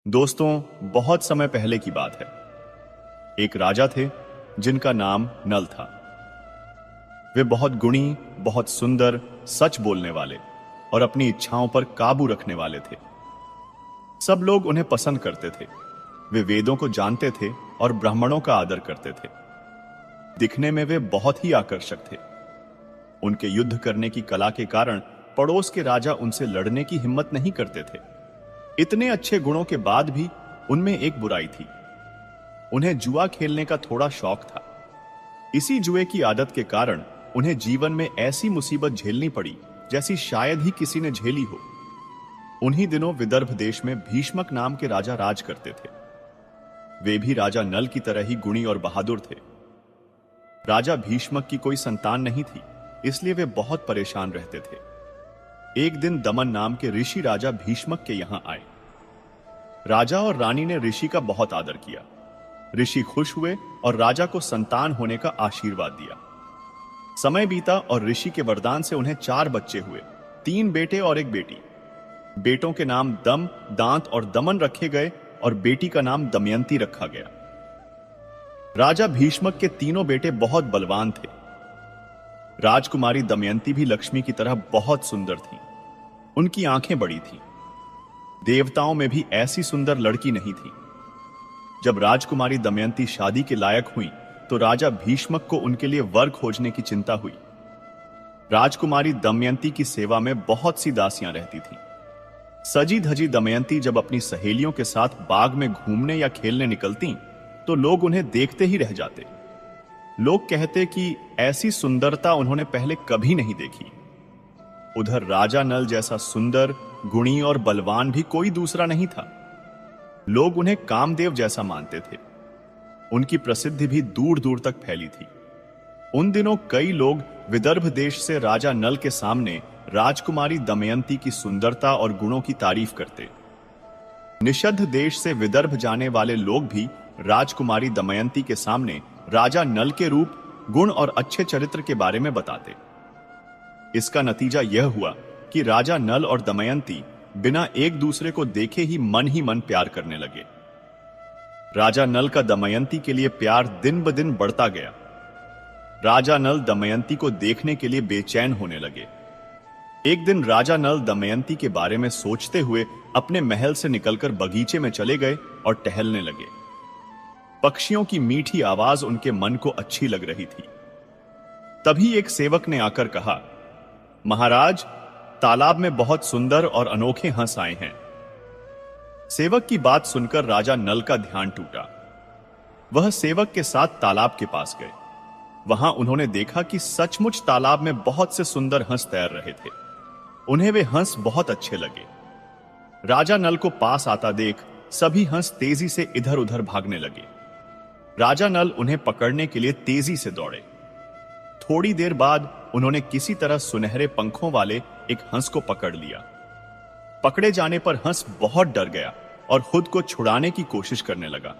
दोस्तों, बहुत समय पहले की बात है। एक राजा थे जिनका नाम नल था। वे बहुत गुणी, बहुत सुंदर, सच बोलने वाले और अपनी इच्छाओं पर काबू रखने वाले थे। सब लोग उन्हें पसंद करते थे। वे वेदों को जानते थे और ब्राह्मणों का आदर करते थे। दिखने में वे बहुत ही आकर्षक थे। उनके युद्ध करने की कला के कारण पड़ोस के राजा उनसे लड़ने की हिम्मत नहीं करते थे। इतने अच्छे गुणों के बाद भी उनमें एक बुराई थी। उन्हें जुआ खेलने का थोड़ा शौक था। इसी जुए की आदत के कारण उन्हें जीवन में ऐसी मुसीबत झेलनी पड़ी जैसी शायद ही किसी ने झेली हो। उन्हीं दिनों विदर्भ देश में भीष्मक नाम के राजा राज करते थे। वे भी राजा नल की तरह ही गुणी और बहादुर थे। राजा भीष्मक की कोई संतान नहीं थी, इसलिए वे बहुत परेशान रहते थे। एक दिन दमन नाम के ऋषि राजा भीष्मक के यहां आए। राजा और रानी ने ऋषि का बहुत आदर किया। ऋषि खुश हुए और राजा को संतान होने का आशीर्वाद दिया। समय बीता और ऋषि के वरदान से उन्हें 4 बच्चे हुए, 3 बेटे और 1 बेटी। बेटों के नाम दम, दांत और दमन रखे गए और बेटी का नाम दमयंती रखा गया। राजा भीष्मक के तीनों बेटे बहुत बलवान थे। राजकुमारी दमयंती भी लक्ष्मी की तरह बहुत सुंदर थी। उनकी आंखें बड़ी थीं। देवताओं में भी ऐसी सुंदर लड़की नहीं थी। जब राजकुमारी दमयंती शादी के लायक हुई तो राजा भीष्मक को उनके लिए वर खोजने की चिंता हुई। राजकुमारी दमयंती की सेवा में बहुत सी दासियां रहती थीं। सजी धजी दमयंती जब अपनी सहेलियों के साथ बाग में घूमने या खेलने निकलती तो लोग उन्हें देखते ही रह जाते। लोग कहते कि ऐसी सुंदरता उन्होंने पहले कभी नहीं देखी। उधर राजा नल जैसा सुंदर, गुणी और बलवान भी कोई दूसरा नहीं था। लोग उन्हें कामदेव जैसा मानते थे। उनकी प्रसिद्धि भी दूर दूर तक फैली थी। उन दिनों कई लोग विदर्भ देश से राजा नल के सामने राजकुमारी दमयंती की सुंदरता और गुणों की तारीफ करते। निषद्ध देश से विदर्भ जाने वाले लोग भी राजकुमारी दमयंती के सामने राजा नल के रूप, गुण और अच्छे चरित्र के बारे में बताते। इसका नतीजा यह हुआ कि राजा नल और दमयंती बिना एक दूसरे को देखे ही मन प्यार करने लगे। राजा नल का दमयंती के लिए प्यार दिन ब दिन बढ़ता गया। राजा नल दमयंती को देखने के लिए बेचैन होने लगे। एक दिन राजा नल दमयंती के बारे में सोचते हुए अपने महल से निकलकर बगीचे में चले गए और टहलने लगे। पक्षियों की मीठी आवाज उनके मन को अच्छी लग रही थी। तभी एक सेवक ने आकर कहा, महाराज, तालाब में बहुत सुंदर और अनोखे हंस आए हैं। सेवक की बात सुनकर राजा नल का ध्यान टूटा। वह सेवक के साथ तालाब के पास गए। वहां उन्होंने देखा कि सचमुच तालाब में बहुत से सुंदर हंस तैर रहे थे। उन्हें वे हंस बहुत अच्छे लगे। राजा नल को पास आता देख सभी हंस तेजी से इधर उधर भागने लगे। राजा नल उन्हें पकड़ने के लिए तेजी से दौड़े। थोड़ी देर बाद उन्होंने किसी तरह सुनहरे पंखों वाले एक हंस को पकड़ लिया। पकड़े जाने पर हंस बहुत डर गया और खुद को छुड़ाने की कोशिश करने लगा।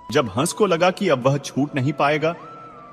जब हंस को लगा कि अब वह छूट नहीं पाएगा,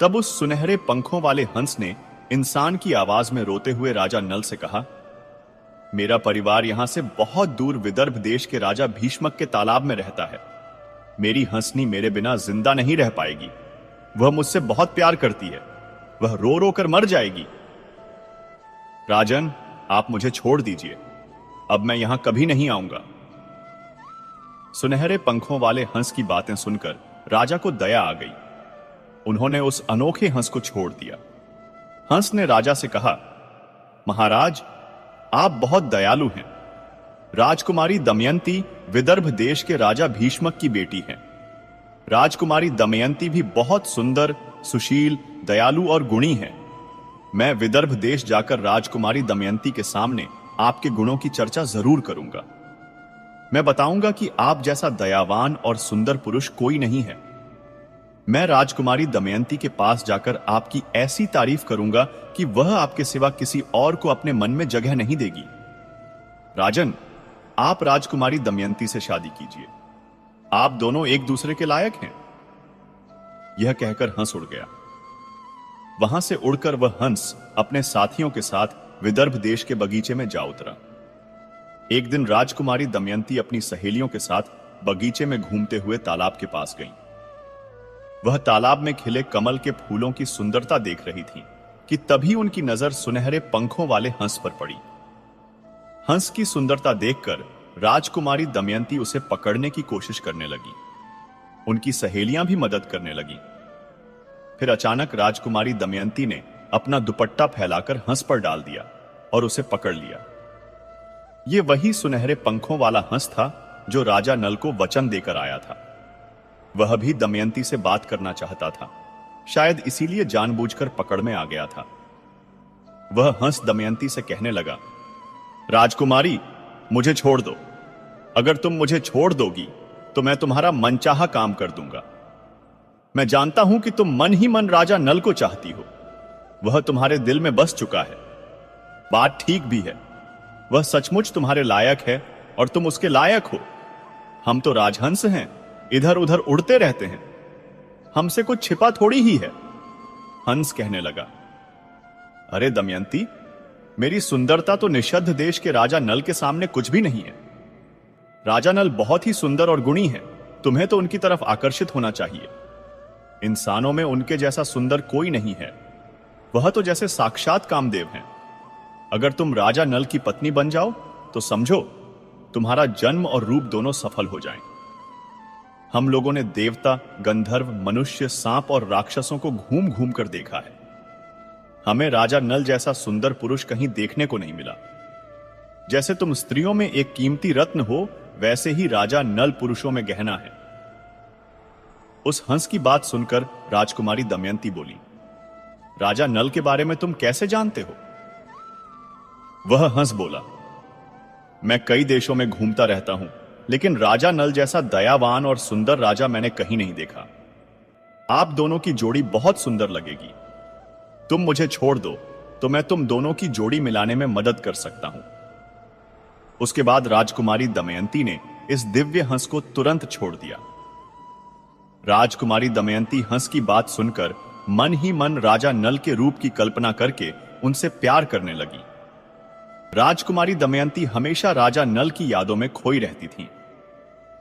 तब उस सुनहरे पंखों वाले हंस ने इंसान की आवाज में रोते हुए राजा नल से कहा, मेरा परिवार यहां से बहुत दूर विदर्भ देश के राजा भीष्मक के तालाब में रहता है। मेरी हंसनी मेरे बिना जिंदा नहीं रह पाएगी। वह मुझसे बहुत प्यार करती है। वह रो रो कर मर जाएगी। राजन, आप मुझे छोड़ दीजिए। अब मैं यहां कभी नहीं आऊंगा। सुनहरे पंखों वाले हंस की बातें सुनकर राजा को दया आ गई। उन्होंने उस अनोखे हंस को छोड़ दिया। हंस ने राजा से कहा, महाराज, आप बहुत दयालु हैं। राजकुमारी दमयंती विदर्भ देश के राजा भीष्मक की बेटी हैं। राजकुमारी दमयंती भी बहुत सुंदर, सुशील, दयालु और गुणी है। मैं विदर्भ देश जाकर राजकुमारी दमयंती के सामने आपके गुणों की चर्चा जरूर करूंगा। मैं बताऊंगा कि आप जैसा दयावान और सुंदर पुरुष कोई नहीं है। मैं राजकुमारी दमयंती के पास जाकर आपकी ऐसी तारीफ करूंगा कि वह आपके सिवा किसी और को अपने मन में जगह नहीं देगी। राजन, आप राजकुमारी दमयंती से शादी कीजिए। आप दोनों एक दूसरे के लायक हैं। यह कहकर हंस उड़ गया। वहां से उड़कर वह हंस अपने साथियों के साथ विदर्भ देश के बगीचे में जा उतरा। एक दिन राजकुमारी दमयंती अपनी सहेलियों के साथ बगीचे में घूमते हुए तालाब के पास गईं। वह तालाब में खिले कमल के फूलों की सुंदरता देख रही थी कि तभी उनकी नजर सुनहरे पंखों वाले हंस पर पड़ी। हंस की सुंदरता देखकर राजकुमारी दमयंती उसे पकड़ने की कोशिश करने लगी। उनकी सहेलियां भी मदद करने लगी। फिर अचानक राजकुमारी दमयंती ने अपना दुपट्टा फैलाकर हंस पर डाल दिया और उसे पकड़ लिया। यह वही सुनहरे पंखों वाला हंस था जो राजा नल को वचन देकर आया था। वह भी दमयंती से बात करना चाहता था, शायद इसीलिए जानबूझकर पकड़ में आ गया था। वह हंस दमयंती से कहने लगा, राजकुमारी, मुझे छोड़ दो। अगर तुम मुझे छोड़ दोगी तो मैं तुम्हारा मनचाहा काम कर दूंगा। मैं जानता हूं कि तुम मन ही मन राजा नल को चाहती हो। वह तुम्हारे दिल में बस चुका है। बात ठीक भी है, वह सचमुच तुम्हारे लायक है और तुम उसके लायक हो। हम तो राजहंस हैं, इधर उधर उड़ते रहते हैं, हमसे कुछ छिपा थोड़ी ही है। हंस कहने लगा, अरे दमयंती, मेरी सुंदरता तो निषद्ध देश के राजा नल के सामने कुछ भी नहीं है। राजा नल बहुत ही सुंदर और गुणी है, तुम्हें तो उनकी तरफ आकर्षित होना चाहिए। इंसानों में उनके जैसा सुंदर कोई नहीं है। वह तो जैसे साक्षात कामदेव हैं। अगर तुम राजा नल की पत्नी बन जाओ तो समझो तुम्हारा जन्म और रूप दोनों सफल हो जाएं। हम लोगों ने देवता, गंधर्व, मनुष्य, सांप और राक्षसों को घूम घूम कर देखा है। हमें राजा नल जैसा सुंदर पुरुष कहीं देखने को नहीं मिला। जैसे तुम स्त्रियों में एक कीमती रत्न हो, वैसे ही राजा नल पुरुषों में गहना है। उस हंस की बात सुनकर राजकुमारी दमयंती बोली, राजा नल के बारे में तुम कैसे जानते हो? वह हंस बोला, मैं कई देशों में घूमता रहता हूं, लेकिन राजा नल जैसा दयावान और सुंदर राजा मैंने कहीं नहीं देखा। आप दोनों की जोड़ी बहुत सुंदर लगेगी। तुम मुझे छोड़ दो तो मैं तुम दोनों की जोड़ी मिलाने में मदद कर सकता हूं। उसके बाद राजकुमारी दमयंती ने इस दिव्य हंस को तुरंत छोड़ दिया। राजकुमारी दमयंती हंस की बात सुनकर मन ही मन राजा नल के रूप की कल्पना करके उनसे प्यार करने लगी। राजकुमारी दमयंती हमेशा राजा नल की यादों में खोई रहती थी।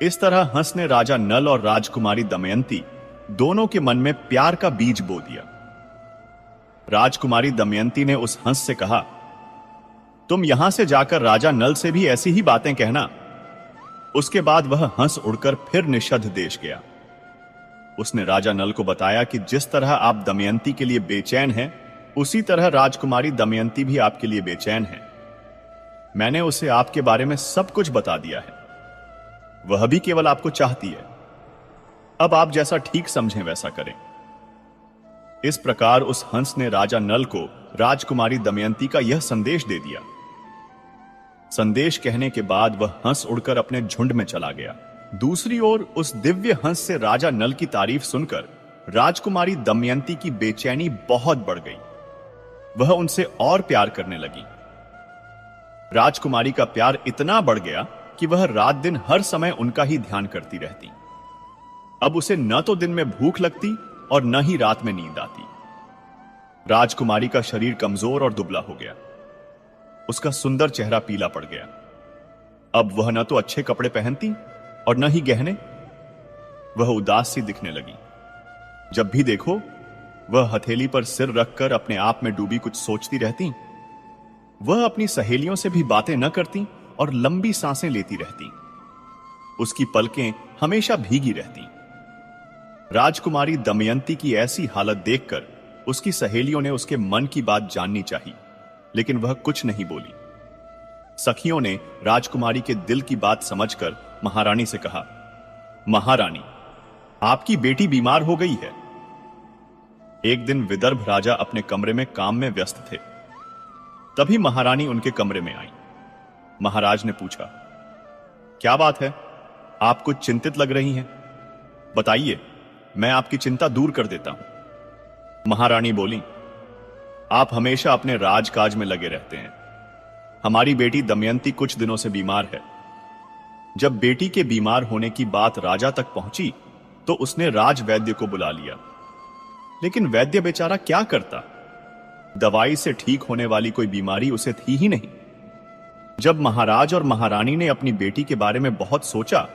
इस तरह हंस ने राजा नल और राजकुमारी दमयंती दोनों के मन में प्यार का बीज बो दिया। राजकुमारी दमयंती ने उस हंस से कहा, तुम यहां से जाकर राजा नल से भी ऐसी ही बातें कहना। उसके बाद वह हंस उड़कर फिर निषद्ध देश गया। उसने राजा नल को बताया कि जिस तरह आप दमयंती के लिए बेचैन हैं, उसी तरह राजकुमारी दमयंती भी आपके लिए बेचैन है। मैंने उसे आपके बारे में सब कुछ बता दिया है। वह भी केवल आपको चाहती है। अब आप जैसा ठीक समझें वैसा करें। इस प्रकार उस हंस ने राजा नल को राजकुमारी दमयंती का यह संदेश दे दिया। संदेश कहने के बाद वह हंस उड़कर अपने झुंड में चला गया। दूसरी ओर उस दिव्य हंस से राजा नल की तारीफ सुनकर राजकुमारी दमयंती की बेचैनी बहुत बढ़ गई। वह उनसे और प्यार करने लगी। राजकुमारी का प्यार इतना बढ़ गया कि वह रात दिन हर समय उनका ही ध्यान करती रहती। अब उसे न तो दिन में भूख लगती और न ही रात में नींद आती। राजकुमारी का शरीर कमजोर और दुबला हो गया। उसका सुंदर चेहरा पीला पड़ गया। अब वह न तो अच्छे कपड़े पहनती और न ही गहने। वह उदास सी दिखने लगी। जब भी देखो वह हथेली पर सिर रखकर अपने आप में डूबी कुछ सोचती रहती। वह अपनी सहेलियों से भी बातें न करती और लंबी सांसें लेती रहती। उसकी पलकें हमेशा भीगी रहती। राजकुमारी दमयंती की ऐसी हालत देखकर उसकी सहेलियों ने उसके मन की बात जाननी चाहिए, लेकिन वह कुछ नहीं बोली। सखियों ने राजकुमारी के दिल की बात समझकर महारानी से कहा, महारानी, आपकी बेटी बीमार हो गई है। एक दिन विदर्भ राजा अपने कमरे में काम में व्यस्त थे। तभी महारानी उनके कमरे में आई। महाराज ने पूछा, क्या बात है, आप कुछ चिंतित लग रही हैं? बताइए, मैं आपकी चिंता दूर कर देता हूं। महारानी बोली, आप हमेशा अपने राजकाज में लगे रहते हैं। हमारी बेटी दमयंती कुछ दिनों से बीमार है। जब बेटी के बीमार होने की बात राजा तक पहुंची तो उसने राज वैद्य को बुला लिया, लेकिन वैद्य बेचारा क्या करता? दवाई से ठीक होने वाली कोई बीमारी उसे थी ही नहीं। जब महाराज और महारानी ने अपनी बेटी के बारे में बहुत सोचा